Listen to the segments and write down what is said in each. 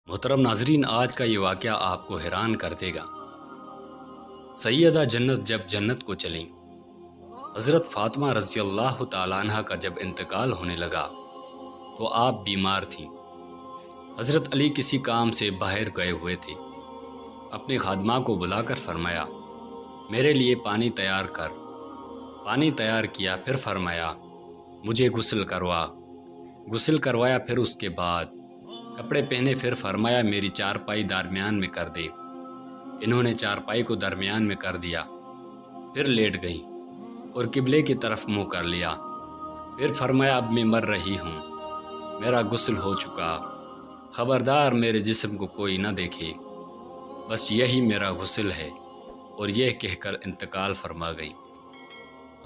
محترم ناظرین، آج کا یہ واقعہ آپ کو حیران کر دے گا۔ سیدہ جنت جب جنت کو چلیں، حضرت فاطمہ رضی اللہ تعالیٰ عنہ کا جب انتقال ہونے لگا تو آپ بیمار تھیں۔ حضرت علی کسی کام سے باہر گئے ہوئے تھے۔ اپنے خادمہ کو بلا کر فرمایا، میرے لیے پانی تیار کر۔ پانی تیار کیا، پھر فرمایا، مجھے غسل کروا۔ غسل کروایا، پھر اس کے بعد کپڑے پہنے، پھر فرمایا، میری چارپائی درمیان میں کر دے۔ انہوں نے چارپائی کو درمیان میں کر دیا، پھر لیٹ گئیں اور قبلے کی طرف منہ کر لیا۔ پھر فرمایا، اب میں مر رہی ہوں، میرا غسل ہو چکا، خبردار میرے جسم کو کوئی نہ دیکھے، بس یہی میرا غسل ہے، اور یہ کہہ کر انتقال فرما گئی۔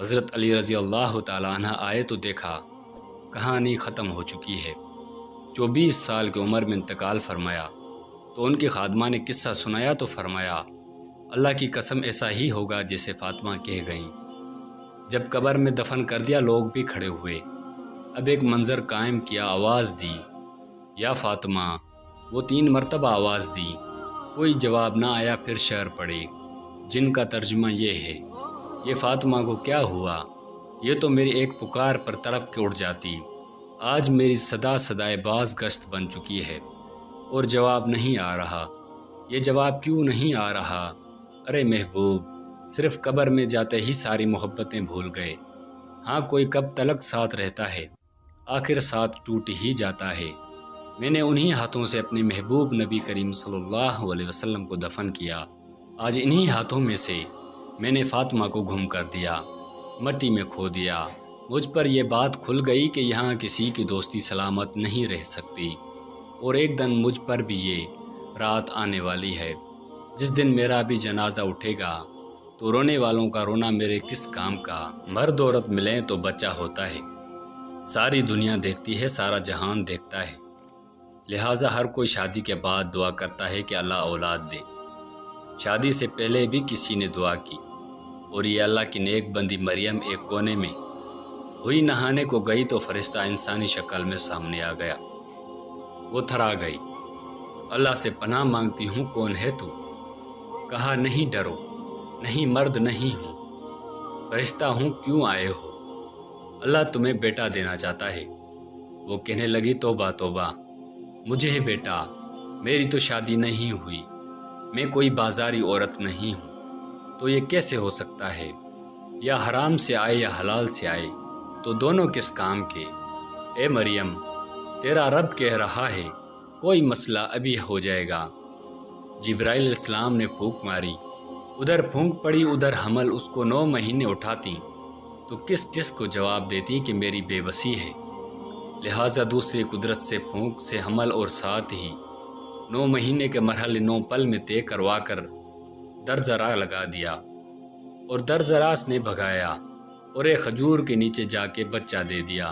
حضرت علی رضی اللہ تعالیٰ عنہ آئے تو دیکھا کہانی ختم ہو چکی ہے۔ 24 سال کی عمر میں انتقال فرمایا تو ان کی خادمہ نے قصہ سنایا تو فرمایا، اللہ کی قسم ایسا ہی ہوگا جیسے فاطمہ کہہ گئیں۔ جب قبر میں دفن کر دیا، لوگ بھی کھڑے ہوئے۔ اب ایک منظر قائم کیا، آواز دی، یا فاطمہ۔ وہ 3 مرتبہ آواز دی، کوئی جواب نہ آیا۔ پھر شعر پڑے جن کا ترجمہ یہ ہے، یہ فاطمہ کو کیا ہوا، یہ تو میری ایک پکار پر تڑپ کے اٹھ جاتی۔ آج میری صدا صدائے باز گشت بن چکی ہے اور جواب نہیں آ رہا۔ یہ جواب کیوں نہیں آ رہا؟ ارے محبوب، صرف قبر میں جاتے ہی ساری محبتیں بھول گئے۔ ہاں، کوئی کب تلک ساتھ رہتا ہے، آخر ساتھ ٹوٹ ہی جاتا ہے۔ میں نے انہی ہاتھوں سے اپنے محبوب نبی کریم صلی اللہ علیہ وسلم کو دفن کیا۔ آج انہی ہاتھوں میں سے میں نے فاطمہ کو گم کر دیا، مٹی میں کھو دیا۔ مجھ پر یہ بات کھل گئی کہ یہاں کسی کی دوستی سلامت نہیں رہ سکتی، اور ایک دن مجھ پر بھی یہ رات آنے والی ہے، جس دن میرا بھی جنازہ اٹھے گا تو رونے والوں کا رونا میرے کس کام کا۔ مرد عورت ملیں تو بچہ ہوتا ہے، ساری دنیا دیکھتی ہے، سارا جہان دیکھتا ہے، لہٰذا ہر کوئی شادی کے بعد دعا کرتا ہے کہ اللہ اولاد دے۔ شادی سے پہلے بھی کسی نے دعا کی، اور یہ اللہ کی نیک بندی مریم ایک کونے میں ہوئی نہانے کو گئی تو فرشتہ انسانی شکل میں سامنے آ گیا۔ وہ تھرا گئی، اللہ سے پناہ مانگتی ہوں، کون ہے تو؟ کہا، نہیں ڈرو، نہیں مرد نہیں ہوں، فرشتہ ہوں، کیوں آئے ہو؟ اللہ تمہیں بیٹا دینا چاہتا ہے۔ وہ کہنے لگی، توبہ توبہ، مجھے بیٹا؟ میری تو شادی نہیں ہوئی، میں کوئی بازاری عورت نہیں ہوں، تو یہ کیسے ہو سکتا ہے؟ یا حرام سے آئے یا حلال سے آئے تو دونوں کس کام کے؟ اے مریم، تیرا رب کہہ رہا ہے کوئی مسئلہ ابھی ہو جائے گا۔ جبرائیل علیہ السلام نے پھونک ماری، ادھر پھونک پڑی، ادھر حمل، اس کو 9 مہینے اٹھاتی تو کس کو جواب دیتی کہ میری بے بسی ہے؟ لہٰذا دوسری قدرت سے پھونک سے حمل، اور ساتھ ہی 9 مہینے کے مرحلے 9 پل میں طے کروا کر درزرا لگا دیا، اور درزراس نے بھگایا اور ایک کھجور کے نیچے جا کے بچہ دے دیا،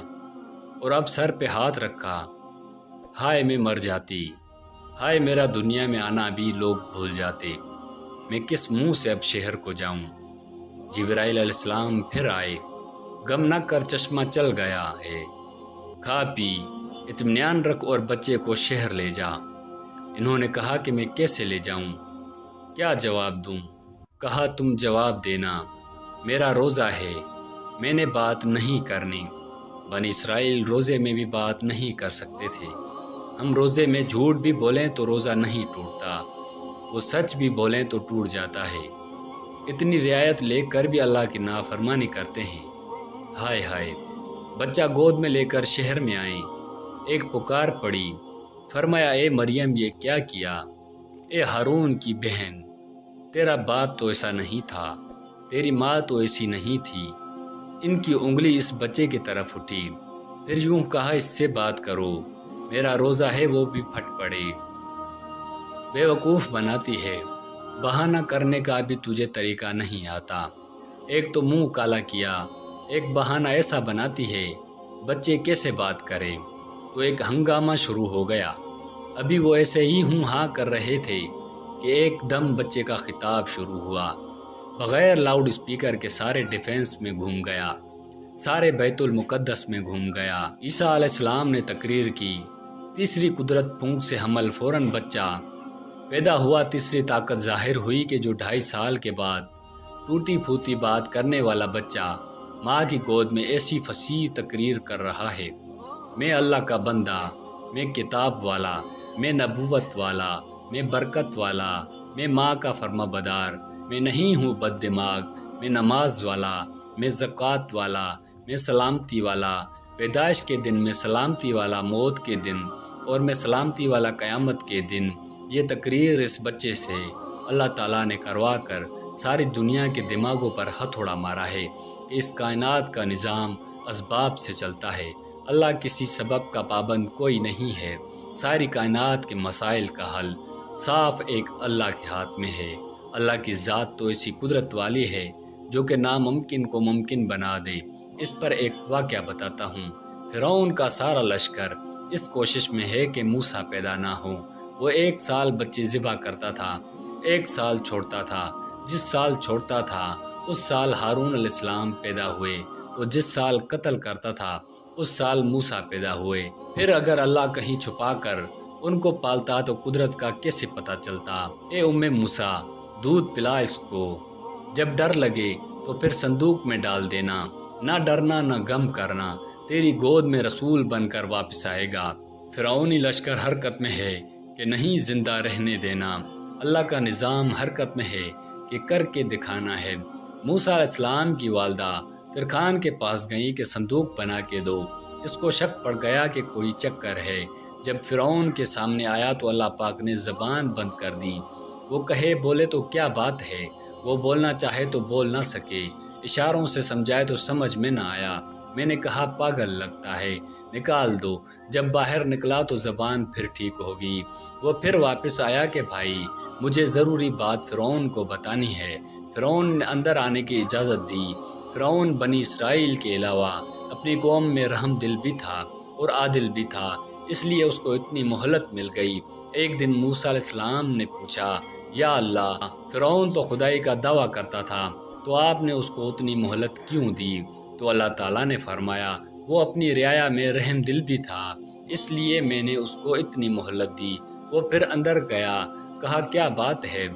اور اب سر پہ ہاتھ رکھا، ہائے میں مر جاتی، ہائے میرا دنیا میں آنا بھی لوگ بھول جاتے، میں کس منہ سے اب شہر کو جاؤں؟ جبرائیل علیہ السلام پھر آئے، غم نہ کر، چشمہ چل گیا ہے، کھا پی، اطمینان رکھ اور بچے کو شہر لے جا۔ انہوں نے کہا کہ میں کیسے لے جاؤں، کیا جواب دوں؟ کہا، تم جواب دینا، میرا روزہ ہے، میں نے بات نہیں کرنی۔ بنی اسرائیل روزے میں بھی بات نہیں کر سکتے تھے۔ ہم روزے میں جھوٹ بھی بولیں تو روزہ نہیں ٹوٹتا، وہ سچ بھی بولیں تو ٹوٹ جاتا ہے۔ اتنی رعایت لے کر بھی اللہ کی نافرمانی کرتے ہیں۔ ہائے ہائے، بچہ گود میں لے کر شہر میں آئیں، ایک پکار پڑی، فرمایا، اے مریم یہ کیا کیا؟ اے ہارون کی بہن، تیرا باپ تو ایسا نہیں تھا، تیری ماں تو ایسی نہیں تھی۔ ان کی انگلی اس بچے کی طرف اٹھی، پھر یوں کہا، اس سے بات کرو، میرا روزہ ہے، وہ بھی پھٹ پڑے۔ بے وقوف بناتی ہے، بہانہ کرنے کا بھی تجھے طریقہ نہیں آتا۔ ایک تو منہ کالا کیا، ایک بہانہ ایسا بناتی ہے، بچے کیسے بات کرے؟ تو ایک ہنگامہ شروع ہو گیا۔ ابھی وہ ایسے ہی ہوں ہاں کر رہے تھے کہ ایک دم بچے کا خطاب شروع ہوا، بغیر لاؤڈ اسپیکر کے سارے ڈیفنس میں گھوم گیا، سارے بیت المقدس میں گھوم گیا۔ عیسیٰ علیہ السلام نے تقریر کی، تیسری قدرت پھونک سے حمل فوراً بچہ پیدا ہوا۔ تیسری طاقت ظاہر ہوئی کہ جو 2.5 سال کے بعد ٹوٹی پھوٹی بات کرنے والا بچہ ماں کی گود میں ایسی فصیح تقریر کر رہا ہے، میں اللہ کا بندہ، میں کتاب والا، میں نبوت والا، میں برکت والا، میں ماں کا فرما بردار، میں نہیں ہوں بد دماغ، میں نماز والا، میں زکوٰۃ والا، میں سلامتی والا، پیدائش کے دن میں سلامتی والا، موت کے دن اور میں سلامتی والا قیامت کے دن۔ یہ تقریر اس بچے سے اللہ تعالیٰ نے کروا کر ساری دنیا کے دماغوں پر ہتھوڑا مارا ہے کہ اس کائنات کا نظام اسباب سے چلتا ہے، اللہ کسی سبب کا پابند کوئی نہیں ہے، ساری کائنات کے مسائل کا حل صاف ایک اللہ کے ہاتھ میں ہے۔ اللہ کی ذات تو ایسی قدرت والی ہے جو کہ ناممکن کو ممکن بنا دے۔ اس پر ایک واقعہ بتاتا ہوں۔ فرعون کا سارا لشکر اس کوشش میں ہے کہ موسیٰ پیدا نہ ہو۔ وہ 1 سال بچے ذبح کرتا تھا، 1 سال چھوڑتا تھا، جس سال چھوڑتا تھا اس سال ہارون علیہ السلام پیدا ہوئے، وہ جس سال قتل کرتا تھا اس سال موسیٰ پیدا ہوئے۔ پھر اگر اللہ کہیں چھپا کر ان کو پالتا تو قدرت کا کیسے پتہ چلتا؟ اے موسیٰ، دودھ پلا اس کو، جب ڈر لگے تو پھر صندوق میں ڈال دینا، نہ ڈرنا نہ غم کرنا، تیری گود میں رسول بن کر واپس آئے گا۔ فرعونی لشکر حرکت میں ہے کہ نہیں زندہ رہنے دینا، اللہ کا نظام حرکت میں ہے کہ کر کے دکھانا ہے۔ موسیٰ علیہ السلام کی والدہ ترکھان کے پاس گئی کہ صندوق بنا کے دو۔ اس کو شک پڑ گیا کہ کوئی چکر ہے۔ جب فرعون کے سامنے آیا تو اللہ پاک نے زبان بند کر دی۔ وہ کہے بولے تو کیا بات ہے، وہ بولنا چاہے تو بول نہ سکے، اشاروں سے سمجھائے تو سمجھ میں نہ آیا۔ میں نے کہا پاگل لگتا ہے، نکال دو۔ جب باہر نکلا تو زبان پھر ٹھیک ہوگی۔ وہ پھر واپس آیا کہ بھائی مجھے ضروری بات فرعون کو بتانی ہے۔ فرعون نے اندر آنے کی اجازت دی۔ فرعون بنی اسرائیل کے علاوہ اپنی قوم میں رحم دل بھی تھا اور عادل بھی تھا، اس لیے اس کو اتنی مہلت مل گئی۔ ایک دن موسیٰ علیہ السلام نے پوچھا، یا اللہ، فرعون تو خدائی کا دعویٰ کرتا تھا تو آپ نے اس کو اتنی مہلت کیوں دی؟ تو اللہ تعالیٰ نے فرمایا وہ اپنی رعایا میں رحم دل بھی تھا، اس لیے میں نے اس کو اتنی مہلت دی۔ وہ پھر اندر گیا، کہا کیا بات ہے؟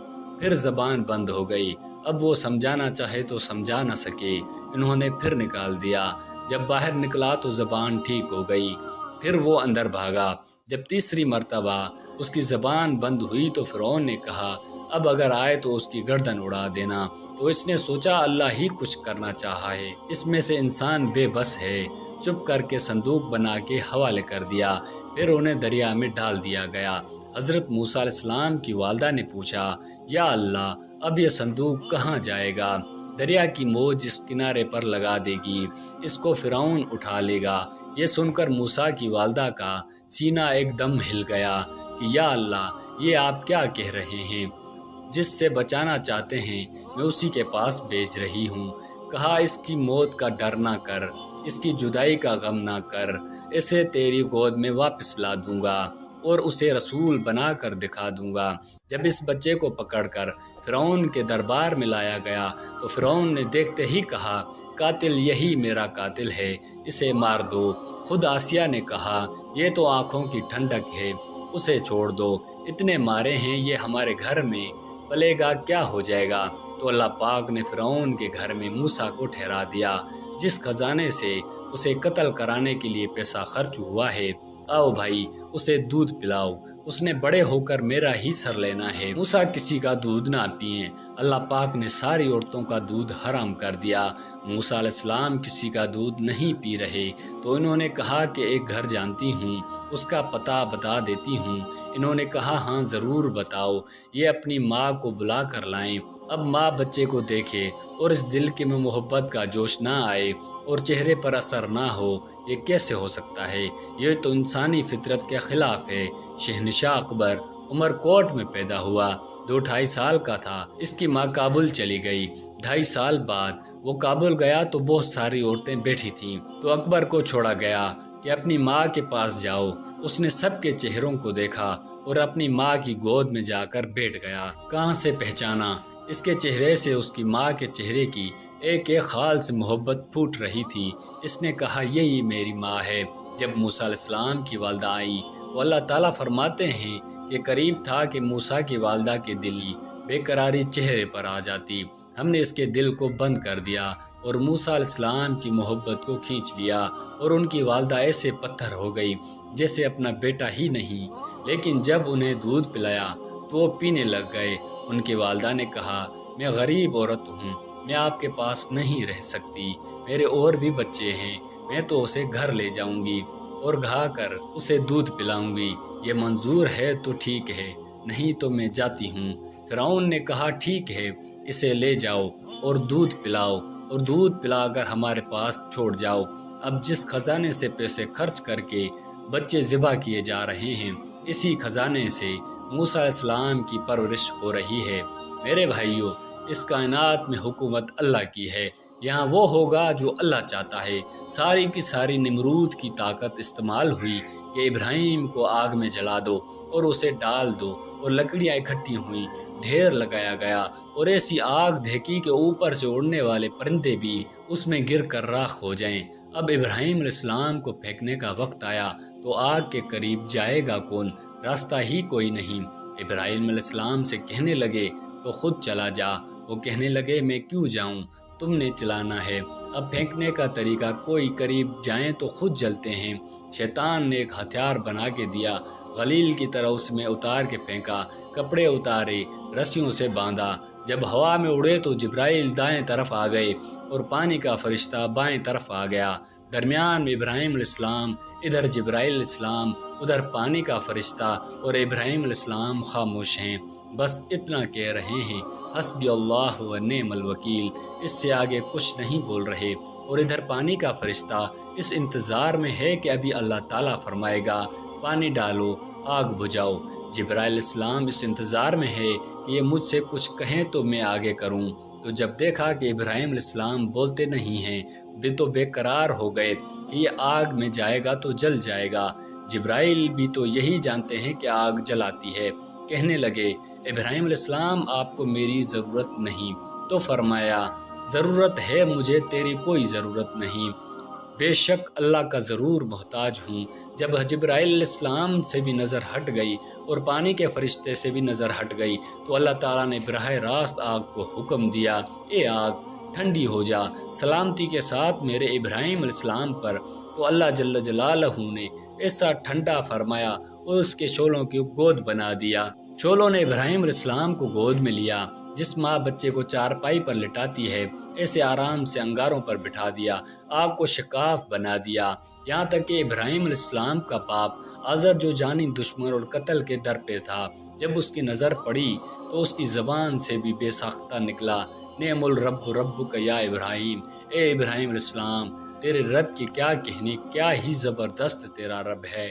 پھر زبان بند ہو گئی۔ اب وہ سمجھانا چاہے تو سمجھا نہ سکے، انہوں نے پھر نکال دیا۔ جب باہر نکلا تو زبان ٹھیک ہو گئی، پھر وہ اندر بھاگا۔ جب تیسری مرتبہ اس کی زبان بند ہوئی تو فرعون نے کہا اب اگر آئے تو اس کی گردن اڑا دینا۔ تو اس نے سوچا اللہ ہی کچھ کرنا چاہا ہے، اس میں سے انسان بے بس ہے، چپ کر کے صندوق بنا کے حوالے کر دیا، پھر انہیں دریا میں ڈال دیا گیا۔ حضرت موسیٰ علیہ السلام کی والدہ نے پوچھا یا اللہ، اب یہ صندوق کہاں جائے گا؟ دریا کی موج اس کنارے پر لگا دے گی، اس کو فرعون اٹھا لے گا۔ یہ سن کر موسیٰ کی والدہ کا سینہ ایک دم ہل گیا کہ یا اللہ، یہ آپ کیا کہہ رہے ہیں؟ جس سے بچانا چاہتے ہیں میں اسی کے پاس بھیج رہی ہوں۔ کہا اس کی موت کا ڈر نہ کر، اس کی جدائی کا غم نہ کر، اسے تیری گود میں واپس لا دوں گا اور اسے رسول بنا کر دکھا دوں گا۔ جب اس بچے کو پکڑ کر فرعون کے دربار میں لایا گیا تو فرعون نے دیکھتے ہی کہا قاتل یہی میرا قاتل ہے، اسے مار دو۔ خود آسیہ نے کہا یہ تو آنکھوں کی ٹھنڈک ہے، اسے چھوڑ دو، اتنے مارے ہیں یہ ہمارے گھر میں پلے گا کیا ہو جائے گا؟ تو اللہ پاک نے فرعون کے گھر میں موسیٰ کو ٹھہرا دیا، جس خزانے سے اسے قتل کرانے کے لیے پیسہ خرچ ہوا ہے۔ آؤ بھائی اسے دودھ پلاؤ، اس نے بڑے ہو کر میرا ہی سر لینا ہے۔ موسیٰ کسی کا دودھ نہ پئیں، اللہ پاک نے ساری عورتوں کا دودھ حرام کر دیا۔ موسیٰ علیہ السلام کسی کا دودھ نہیں پی رہے تو انہوں نے کہا کہ ایک گھر جانتی ہوں، اس کا پتہ بتا دیتی ہوں۔ انہوں نے کہا ہاں ضرور بتاؤ، یہ اپنی ماں کو بلا کر لائیں۔ اب ماں بچے کو دیکھے اور اس دل کے میں محبت کا جوش نہ آئے اور چہرے پر اثر نہ ہو، یہ کیسے ہو سکتا ہے؟ یہ تو انسانی فطرت کے خلاف ہے۔ شہنشاہ اکبر عمر کوٹ میں پیدا ہوا، 2-2.5 سال کا تھا۔ اس کی ماں کابل چلی گئی۔ 2.5 سال بعد وہ کابل گیا تو بہت ساری عورتیں بیٹھی تھیں، تو اکبر کو چھوڑا گیا کہ اپنی ماں کے پاس جاؤ۔ اس نے سب کے چہروں کو دیکھا اور اپنی ماں کی گود میں جا کر بیٹھ گیا۔ کہاں سے پہچانا؟ اس کے چہرے سے اس کی ماں کے چہرے کی ایک ایک خال سے محبت پھوٹ رہی تھی۔ اس نے کہا یہی میری ماں ہے۔ جب موسیٰ علیہ السلام کی والدہ آئی تو اللہ تعالیٰ فرماتے ہیں کہ قریب تھا کہ موسیٰ کی والدہ کے دل کی بے قراری چہرے پر آ جاتی، ہم نے اس کے دل کو بند کر دیا اور موسیٰ علیہ السلام کی محبت کو کھینچ لیا، اور ان کی والدہ ایسے پتھر ہو گئی جیسے اپنا بیٹا ہی نہیں، لیکن جب انہیں دودھ پلایا تو وہ پینے لگ گئے۔ ان کی والدہ نے کہا، میں غریب عورت ہوں، میں آپ کے پاس نہیں رہ سکتی، میرے اور بھی بچے ہیں، میں تو اسے گھر لے جاؤں گی اور گھا کر اسے دودھ پلاؤں گی، یہ منظور ہے تو ٹھیک ہے، نہیں تو میں جاتی ہوں۔ فرعون نے کہا، ٹھیک ہے، اسے لے جاؤ اور دودھ پلاؤ اور دودھ پلا کر ہمارے پاس چھوڑ جاؤ۔ اب جس خزانے سے پیسے خرچ کر کے بچے ذبح کیے جا رہے ہیں، اسی خزانے سے موسیٰ علیہ السلام کی پرورش ہو رہی ہے۔ میرے بھائیوں، اس کائنات میں حکومت اللہ کی ہے، یہاں وہ ہوگا جو اللہ چاہتا ہے۔ ساری کی ساری نمرود کی طاقت استعمال ہوئی کہ ابراہیم کو آگ میں جلا دو اور اسے ڈال دو، اور لکڑیاں اکٹھی ہوئیں، ڈھیر لگایا گیا، اور ایسی آگ دھیکی کہ اوپر سے اڑنے والے پرندے بھی اس میں گر کر راکھ ہو جائیں۔ اب ابراہیم علیہ السلام کو پھینکنے کا وقت آیا تو آگ کے قریب جائے گا کون؟ راستہ ہی کوئی نہیں۔ ابراہیم علیہ السلام سے کہنے لگے تو خود چلا جا، وہ کہنے لگے میں کیوں جاؤں، تم نے چلانا ہے۔ اب پھینکنے کا طریقہ، کوئی قریب جائیں تو خود جلتے ہیں۔ شیطان نے ایک ہتھیار بنا کے دیا، غلیل کی طرح اس میں اتار کے پھینکا، کپڑے اتارے، رسیوں سے باندھا، جب ہوا میں اڑے تو جبرائیل دائیں طرف آ گئے اور پانی کا فرشتہ بائیں طرف آ گیا، درمیان میں ابراہیم علیہ السلام، ادھر جبرائیل علیہ السلام، ادھر پانی کا فرشتہ، اور ابراہیم علیہ السلام خاموش ہیں، بس اتنا کہہ رہے ہیں، حسبی اللہ و نعم الوکیل، اس سے آگے کچھ نہیں بول رہے۔ اور ادھر پانی کا فرشتہ اس انتظار میں ہے کہ ابھی اللہ تعالیٰ فرمائے گا پانی ڈالو، آگ بجھاؤ۔ جبرائیل علیہ السلام اس انتظار میں ہے کہ یہ مجھ سے کچھ کہیں تو میں آگے کروں۔ تو جب دیکھا کہ ابراہیم علیہ السلام بولتے نہیں ہیں، بے قرار ہو گئے کہ یہ آگ میں جائے گا تو جل جائے گا۔ جبرائیل بھی تو یہی جانتے ہیں کہ آگ جلاتی ہے۔ کہنے لگے، ابراہیم علیہ السلام آپ کو میری ضرورت نہیں۔ تو فرمایا، ضرورت ہے مجھے، تیری کوئی ضرورت نہیں، بے شک اللہ کا ضرور محتاج ہوں۔ جب جبرائیل علیہ السلام سے بھی نظر ہٹ گئی اور پانی کے فرشتے سے بھی نظر ہٹ گئی تو اللہ تعالیٰ نے براہ راست آگ کو حکم دیا، اے آگ ٹھنڈی ہو جا سلامتی کے ساتھ میرے ابراہیم علیہ السلام پر۔ تو اللہ جل جلالہ نے ایسا ٹھنڈا فرمایا اور اس کے شعلوں کی گود بنا دیا۔ شعلوں نے ابراہیم علیہ السلام کو گود میں لیا، جس ماں بچے کو چارپائی پر لٹاتی ہے، ایسے آرام سے انگاروں پر بٹھا دیا، آگ کو شکاف بنا دیا، یہاں تک کہ ابراہیم علیہ السلام کا باپ آزر جو جانی دشمن اور قتل کے در پہ تھا، جب اس کی نظر پڑی تو اس کی زبان سے بھی بے ساختہ نکلا، نعم الرب ربک یا ابراہیم، اے ابراہیم علیہ السلام، تیرے رب کی کیا کہنے، کیا ہی زبردست تیرا رب ہے۔